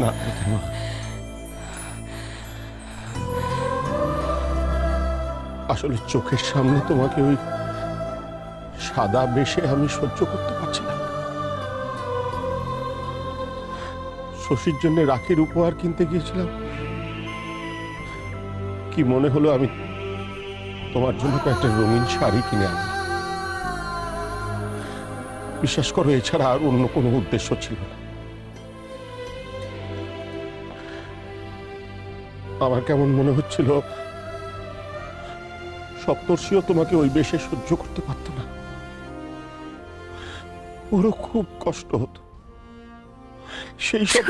না, আসলে চোখের সামনে তোমাকে ওই সাদা বেশে আমি সহ্য করতে পারছি না। শশীর জন্য রাখির উপহার কিনতে গিয়েছিলাম, কি মনে হলো আমি তোমার জন্য একটা রঙিন শাড়ি কিনে আনলাম। বিশ্বাস করো, এছাড়া আর অন্য কোনো উদ্দেশ্য ছিল না। আমার কেমন মনে হচ্ছিল সপ্তর্ষিও তোমাকে ওই বেশে সহ্য করতে পারত না, ওরও খুব কষ্ট হতো। সেই সব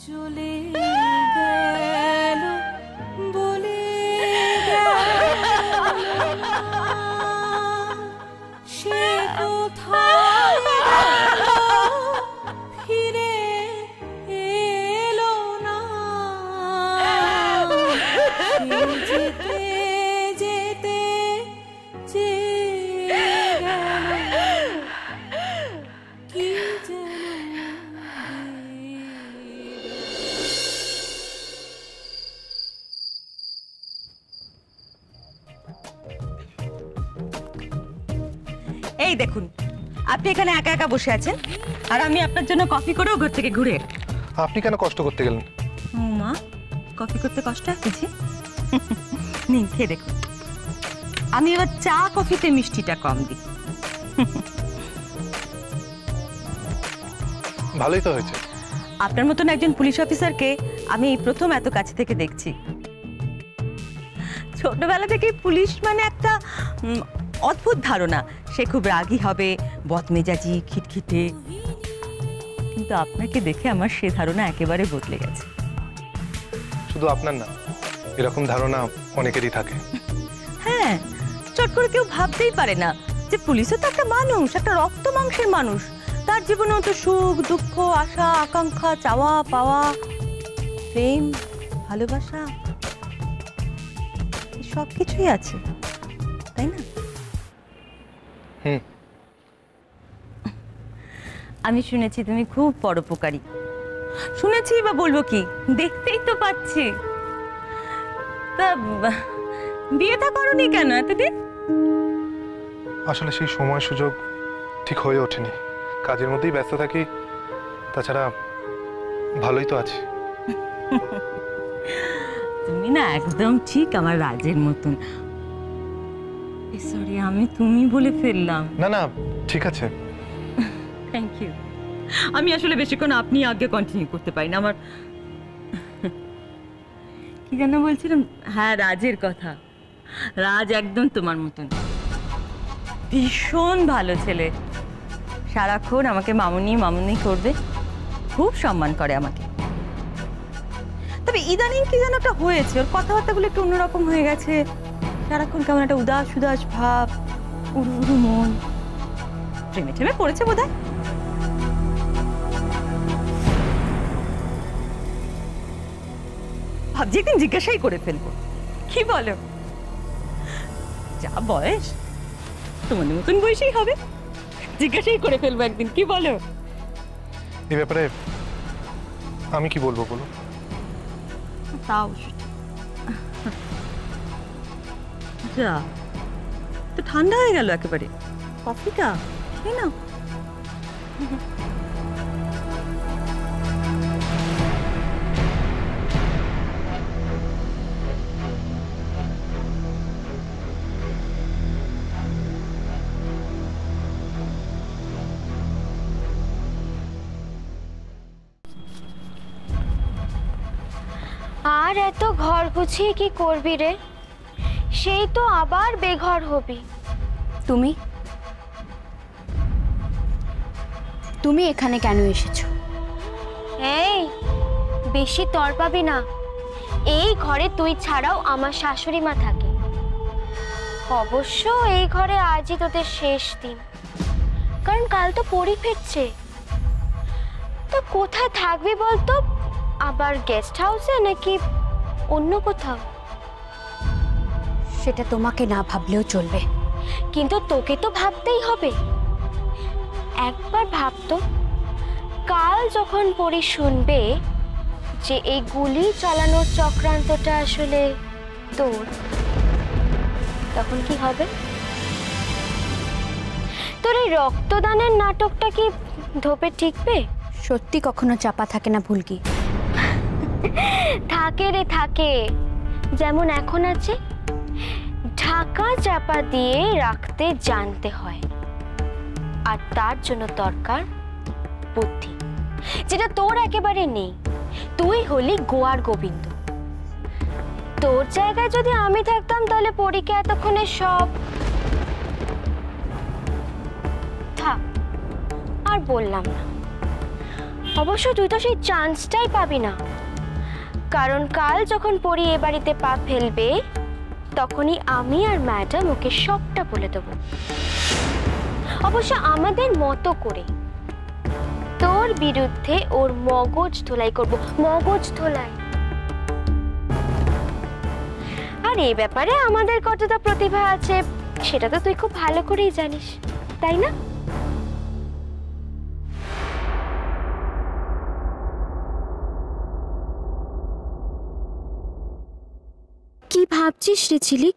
চলে গেল বলে সে কোথায় ফিরে এলো না, যেতে যেতে কি এই দেখুন, আপনি এখানে একা একা বসে আছেন আর আমি আপনার জন্য কফি করেও ঘর থেকে ঘুরে। আপনি কেন কষ্ট করতে গেলেন? ও মা, কফি করতে কষ্ট আসছে? নিন খেয়ে দেখুন। আমি এবার চা কফিতে মিষ্টিটা কম দিই। ভালোই তো হয়েছে। আপনার মতন একজন পুলিশ অফিসারকে আমি এই প্রথম এত কাছে থেকে দেখছি। ছোটবেলা থেকে পুলিশ মানে একটা অদ্ভুত ধারণা, সে খুব রাগী হবে, বদমেজাজি, খিটখিটে। কিন্তু আপনাকে দেখে আমার সে ধারণা একেবারে বদলে গেছে। শুধু আপনার না, এরকম ধারণা অনেকেরই থাকে। হ্যাঁ, চট করে কেউ ভাবতেই পারে না যে পুলিশও তো একটা মানুষ, একটা রক্ত মাংসের মানুষ। তার জীবনেও তো সুখ, দুঃখ, আশা, আকাঙ্ক্ষা, চাওয়া পাওয়া, প্রেম, ভালোবাসা, সব কিছুই আছে, তাই না? আমি শুনেছি তুমি খুব পরোপকারী। শুনেছি বা বলবো কি, দেখতেই তো পাচ্ছি। তা বিয়েটা করোনি কেন এতদিন? আসলে সেই সময় সুযোগ ঠিক হয়ে ওঠেনি, কাজের মধ্যেই ব্যস্ত থাকি। তাছাড়া ভালোই তো আছি। তুমি না একদম ঠিক আমার রাজের মতন। সরি, আমি তুমি বলে ফেললাম। না না, ঠিক আছে। Thank you. আমি আসলে বেশিক্ষণ আপনি আগে কন্টিনিউ করতে পারি না। আমার কি যেন বলছিলাম, হ্যাঁ রাজের কথা। রাজ একদম তোমার মতন, ভীষণ ভালো ছেলে। সারাক্ষণ আমাকে মামুনি মামুনি করবে, খুব সম্মান করে আমাকে। তবে ইদানিং কি যেন একটা হয়েছে, ওর কথাবার্তাগুলো একটু অন্যরকম হয়ে গেছে। সারাক্ষণ কেমন একটা উদাস উদাস ভাব, উড়ু উড়ু মন। প্রেমে টেমে পড়েছে বোধহয়। ভাবছি একদিন জিজ্ঞাসাই করে ফেলবো, কি বলো? যা বয়স, তোমাদের মতন বয়সেই হবে, জিজ্ঞাসাই করে ফেলবো একদিন, কি বলো? এই ব্যাপারে আমি কি বলবো বলো? তাও যা, তো ঠান্ডা হয়ে গেল একেবারে। কফিটা খেয়ে নাও। আর এত ঘর গুছিয়ে কি করবি রে? সেই তো আবার বেঘর হবি। তুমি তুমি এখানে কেন এসেছো? এই বেশি তর পাবি না। এই ঘরে তুই ছাড়াও আমার শাশুড়ি মা থাকে। অবশ্য এই ঘরে আজই তোদের শেষ দিন, কারণ কাল তো পরি ফিরছে। তো কোথায় থাকবি বলতো? আবার গেস্ট হাউসে নাকি অন্য কোথাও? সেটা তোমাকে না ভাবলেও চলবে। কিন্তু তোকে তো ভাবতেই হবে। একবার ভাবতো, কাল যখন পরি শুনবে যে এই গুলি চালানোর চক্রান্তটা আসলে তোর, তখন কি হবে? তোর এই রক্তদানের নাটকটা কি ধোপে টিকবে? সত্যি কখনো চাপা থাকে না ভুলকি। থাকে রে থাকে, যেমন এখন আছে। ঢাকা চাপা দিয়ে রাখতে জানতে হয়, আর তার জন্য দরকার বুদ্ধি, যেটা তোর একেবারে নেই। তুই হলি গোয়ার গোবিন্দ। তোর জায়গায় যদি আমি থাকতাম তাহলে পরীকে এতক্ষণে সব থাক, আর বললাম না। অবশ্য তুই তো সেই চান্সটাই পাবি না, কারণ কাল যখন পরি এ বাড়িতে পা ফেলবে তখনই আমি আর ম্যাডাম ওকে সবটা বলে দেব, অবশ্য আমাদের মতো করে। তোর বিরুদ্ধে ওর মগজ ধোলাই করব, মগজ ধোলাই। আর এই ব্যাপারে আমাদের কতটা প্রতিভা আছে সেটা তো তুই খুব ভালো করেই জানিস, তাই না? কি ভাবছিস রে ঝিলিক?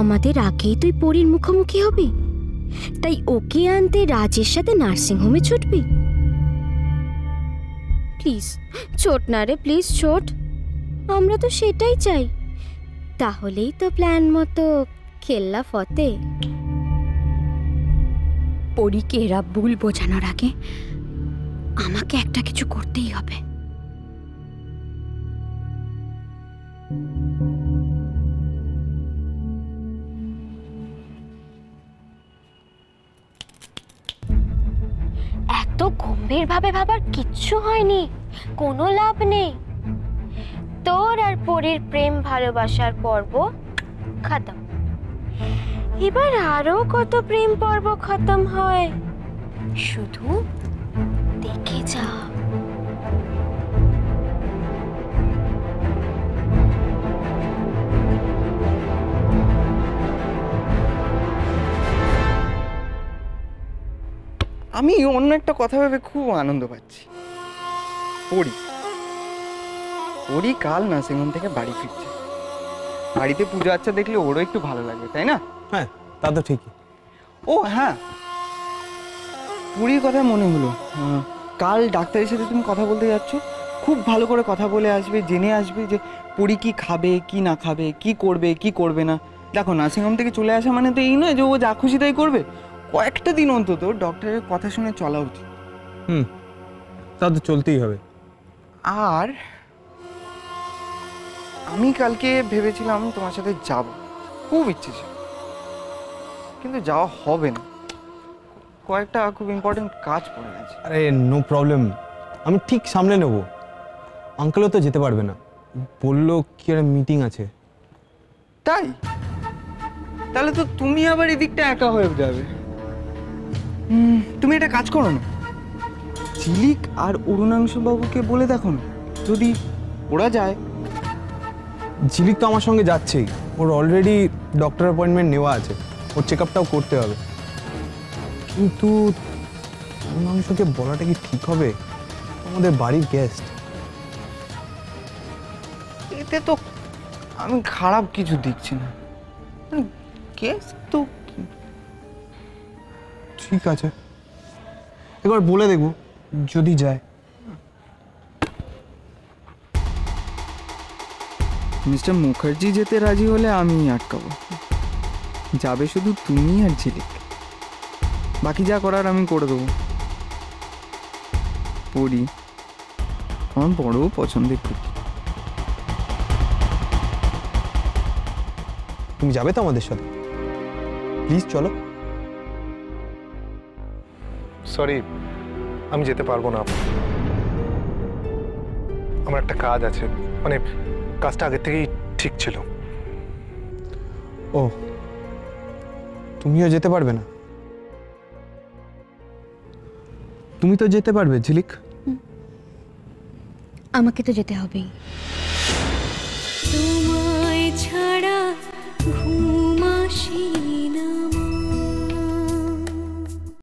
আমাদের আগেই তুই পরীর মুখোমুখি হবি, তাই ওকে আনতে রাজের সাথে নার্সিংহোমে ছুটবি? প্লিজ ছোট না রে, প্লিজ ছোট। আমরা তো সেটাই চাই, তাহলেই তো প্ল্যান মতো খেললা ফতে। পরীকে এরা ভুল বোঝানোর আগে আমাকে একটা কিছু করতেই হবে। এত গম্ভীর ভাবে ভাবার কিচ্ছু হয়নি, কোনো লাভ নেই। তোর আর পরীর প্রেম ভালোবাসার পর্ব খতম। এবার আরো কত প্রেম পর্ব খতম হয়, শুধু দেখে যা। আমি অন্য একটা কথা ভেবে খুব আনন্দ পাচ্ছি। পরি কাল নার্সিংহোম থেকে বাড়ি ফিরছে। বাড়িতে পুজো আচ্ছা দেখলে ওরও একটু ভালো লাগবে, তাই না? হ্যাঁ, তা তো ঠিকই। ও হ্যাঁ, পুরীর কথা মনে হলো। কাল ডাক্তারের সাথে তুমি কথা বলতে যাচ্ছ, খুব ভালো করে কথা বলে আসবে, জেনে আসবে যে পুরী কি খাবে কি না খাবে, কি করবে কি করবে না। দেখো, নার্সিংহোম থেকে চলে আসা মানে তো এই নয় যে ও যা খুশি তাই করবে। কয়েকটা দিন অন্তত ডক্টরের কথা শুনে চলা উচিত। তা তো চলতেই হবে। আর আমি কালকে ভেবেছিলাম তোমার সাথে যাব, খুব ইচ্ছে ছিল, কিন্তু যাওয়া হবে না। কয়েকটা খুব ইম্পর্টেন্ট কাজ পড়ে গেছে। আরে নো প্রবলেম, আমি ঠিক সামলে নেব। আঙ্কেলও তো যেতে পারবে না, বললো কি একটা মিটিং আছে। তাই? তাহলে তো তুমি আবার এদিকটা একা হয়ে যাবে। তুমি একটা কাজ করো না, ঝিলিক আর অরুণাংশু বাবুকে বলে দেখো না, যদি ওরা যায়। ঝিলিক তো আমার সঙ্গে যাচ্ছেই, ওর অলরেডি ডক্টর অ্যাপয়েন্টমেন্ট নেওয়া আছে, ওর চেক আপটাও করতে হবে। কিন্তু অরুণাংশুকে বলাটা কি ঠিক হবে? আমাদের বাড়ির গেস্ট। এতে তো আমি খারাপ কিছু দেখছি না, কেস তো। ঠিক আছে, একবার বলে দেখবো, যদি যায়। মিস্টার মুখার্জি যেতে রাজি হলে আমি আটকাবো। যাবে শুধু তুমি আর ঝিলিক, বাকি যা করার আমি করে দেবো। পরি আমার বড় পছন্দের কুকি। তুমি যাবে তো আমাদের সাথে? প্লিজ চলো। সরি, আমি যেতে পারবো না। আমার একটা কাজ আছে, মানে কাজটা আগে থেকেই ঠিক ছিল। ও, তুমিও যেতে পারবে না? তুমি তো যেতে পারবে ঝিলিক। আমাকে তো যেতে হবেই।